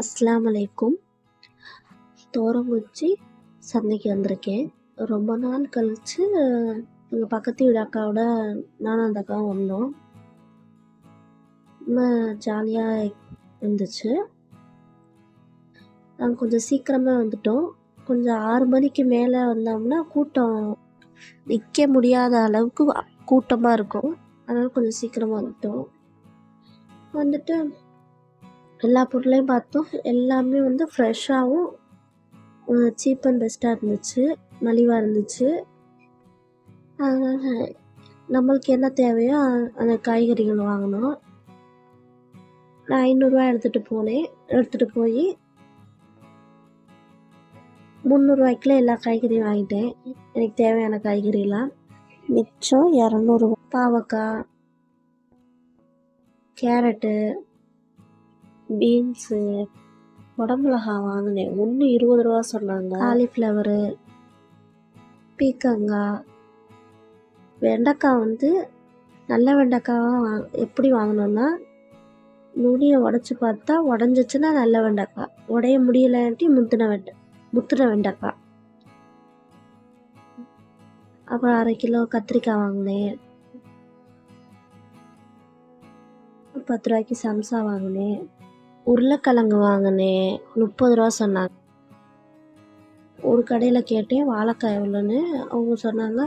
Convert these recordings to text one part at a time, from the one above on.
அஸ்ஸலாமு அலைக்கும். தோரங்குச்சி சந்தைக்கு வந்திருக்கேன். ரொம்ப நாள் கழிச்சு எங்கள் பக்கத்து வீடு அக்காவோட நானும் அந்த அக்காவும் வந்தோம். ரொம்ப ஜாலியாக இருந்துச்சு. நாங்கள் கொஞ்சம் சீக்கிரமாக வந்துட்டோம். கொஞ்சம் 6 மணிக்கு மேலே வந்தோம்னா கூட்டம் நிற்க முடியாத அளவுக்கு கூட்டமாக இருக்கும். அதனால் கொஞ்சம் சீக்கிரமாக வந்துட்டோம். வந்துட்டு எல்லா பொருளையும் பார்த்தோம். எல்லாமே வந்து ஃப்ரெஷ்ஷாகவும் சீப் அண்ட் பெஸ்ட்டாக இருந்துச்சு, மலிவாக இருந்துச்சு. அதனால் நம்மளுக்கு என்ன தேவையோ அந்த காய்கறிகள் வாங்கினோம். நான் 500 எடுத்துகிட்டு போய் 300 எல்லா காய்கறியும் வாங்கிட்டேன். எனக்கு தேவையான காய்கறிலாம். மிச்சம் 200. பாவக்காய், கேரட்டு, பீன்ஸு, குடமிளகா வாங்கினேன். ஒன்று 20 சொன்னாங்க. காலிஃப்ளவரு, பீக்கங்காய், வெண்டைக்காய் வந்து நல்ல வெண்டைக்காய் எப்படி வாங்கினோன்னா, நுனியை உடச்சி பார்த்தா உடஞ்சிச்சுன்னா நல்ல வெண்டைக்காய், உடைய முடியலாட்டி முத்தின வெண்டைக்காய். அப்புறம் 1/2 கிலோ கத்திரிக்காய் வாங்கினேன். 10 ரூபாய்க்கு சம்சா வாங்கினேன். உருளைக்கிழங்கு வாங்கினேன். 30 சொன்னாங்க. ஒரு கடையில் கேட்டேன் வாழைக்காய் எவ்வளோன்னு. அவங்க சொன்னாங்க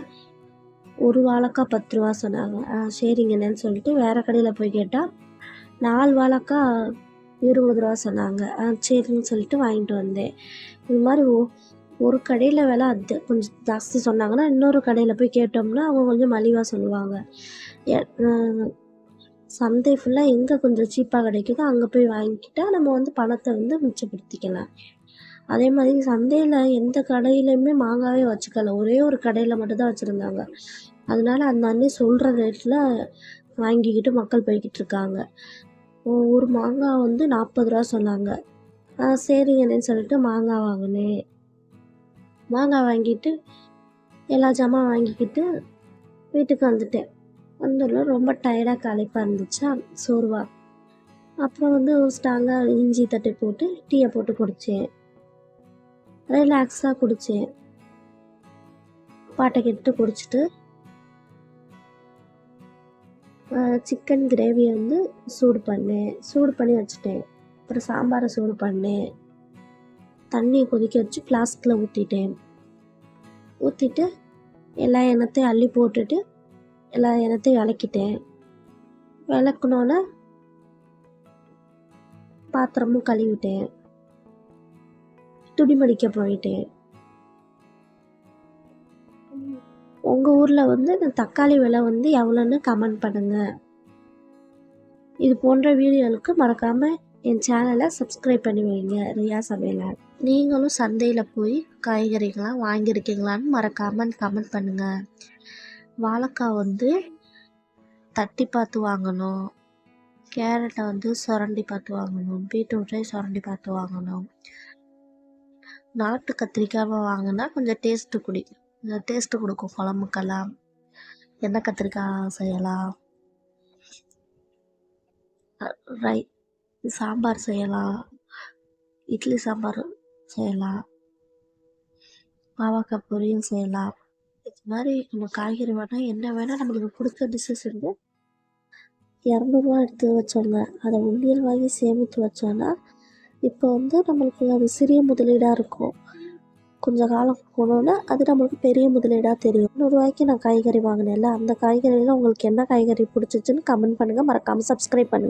ஒரு வாழைக்காய் 10 சொன்னாங்க. சரிங்கண்ணேன்னு சொல்லிட்டு வேறு கடையில் போய் கேட்டால் 4 வாழைக்காய் 20 சொன்னாங்க. சரின்னு சொல்லிட்டு வாங்கிட்டு வந்தேன். இது மாதிரி ஒரு கடையில் விலை கொஞ்சம் ஜாஸ்தி சொன்னாங்கன்னா இன்னொரு கடையில் போய் கேட்டோம்னா அவங்க கொஞ்சம் மலிவாக சொல்லுவாங்க. சந்தை ஃபுல்லாக எங்கே கொஞ்சம் சீப்பாக கிடைக்குதோ அங்கே போய் வாங்கிக்கிட்டால் நம்ம வந்து பணத்தை வந்து மிச்சப்படுத்திக்கலாம். அதே மாதிரி சந்தையில் எந்த கடையிலையுமே மாங்காவே வச்சுக்கல. ஒரே ஒரு கடையில் மட்டும்தான் வச்சுருந்தாங்க. அதனால அந்த அண்ணி சொல்கிற ரேட்டில் வாங்கிக்கிட்டு மக்கள் போய்கிட்டு இருக்காங்க. ஒரு மாங்காய் வந்து 40 சொன்னாங்க. சரிங்கன்னு சொல்லிட்டு மாங்காய் வாங்கினேன். மாங்காய் வாங்கிட்டு எல்லா ஜாமான் வாங்கிக்கிட்டு வீட்டுக்கு வந்துட்டேன். வந்துள்ள ரொம்ப டயர்டாக களைப்பாக இருந்துச்சா, சோர்வா. அப்புறம் வந்து ஒரு ஸ்ட்ராங்காக இஞ்சி தட்டி போட்டு டீயை போட்டு குடித்தேன். ரிலாக்ஸாக குடித்தேன். பாட்டை கேட்டு குடிச்சிட்டு சிக்கன் கிரேவியை வந்து சூடு பண்ணி வச்சுட்டேன். அப்புறம் சாம்பாரை சூடு பண்ணேன். தண்ணியை கொதிக்க வச்சு ஃப்ளாஸ்கில் ஊற்றிட்டு எல்லா எண்ணத்தையும் அள்ளி போட்டுட்டு எல்லா எண்ணத்தையும் விளக்கிட்டேன். விளக்குனோன்னே பாத்திரமும் கழுவிட்டேன். துணி மடிக்க போயிட்டேன். உங்கள் ஊரில் வந்து இந்த தக்காளி விலை வந்து எவ்வளோன்னு கமெண்ட் பண்ணுங்கள். இது போன்ற வீடியோவுக்கு மறக்காமல் என் சேனலை சப்ஸ்கிரைப் பண்ணி வைங்க. ரியா சமையல். நீங்களும் சந்தையில் போய் காய்கறிகள்லாம் வாங்கியிருக்கீங்களான்னு மறக்காமல் கமெண்ட் பண்ணுங்கள். வாழைக்காய் வந்து தட்டி பார்த்து வாங்கணும். கேரட்டை வந்து சுரண்டி பார்த்து வாங்கணும். பீட்ரூட்டை சுரண்டி பார்த்து வாங்கணும். நாட்டு கத்திரிக்காவை வாங்கினா கொஞ்சம் டேஸ்ட்டு கொடுக்கும் குழம்புக்கெல்லாம். எண்ணெய் கத்திரிக்காய் செய்யலாம், சாம்பார் செய்யலாம், இட்லி சாம்பார் செய்யலாம், பாவக்காய் பொரியல் செய்யலாம். இது மாதிரி நம்ம காய்கறி வேணால் என்ன வேணால் நம்மளுக்கு பிடிச்ச டிஷ்ஷஸ் இருந்து 200 எடுத்து வச்சோங்க. அதை உண்டியல் வாங்கி சேமித்து வச்சோன்னா இப்போ வந்து நம்மளுக்கு அது சிறிய முதலீடாக இருக்கும். கொஞ்சம் காலம் போனோன்னா அது நம்மளுக்கு பெரிய முதலீடாக தெரியும். 100 நான் காய்கறி வாங்கினேன்ல, அந்த காய்கறியில் உங்களுக்கு என்ன காய்கறி பிடிச்சிச்சின்னு கமெண்ட் பண்ணுங்கள். மறக்காமல் சப்ஸ்கிரைப் பண்ணுங்கள்.